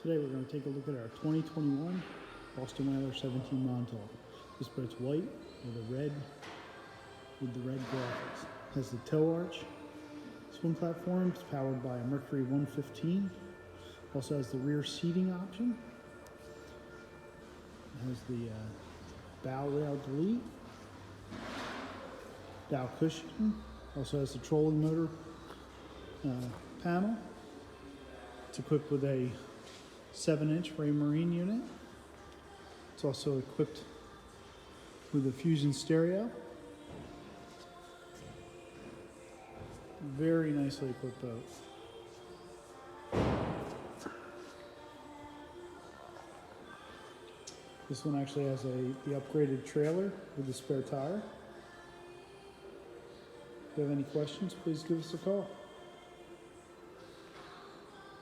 Today we're going to take a look at our 2021 Boston Whaler 17 Montauk. This boat's white with the red graphics. It has the tow arch, swim platform. It's powered by a Mercury 115. Also has the rear seating option. It has the bow rail delete, bow cushion. Also has the trolling motor panel. It's equipped with a 7-inch Marine unit. It's also equipped with a Fusion stereo. Very nicely equipped boat. This one actually has the upgraded trailer with the spare tire. If you have any questions, please give us a call.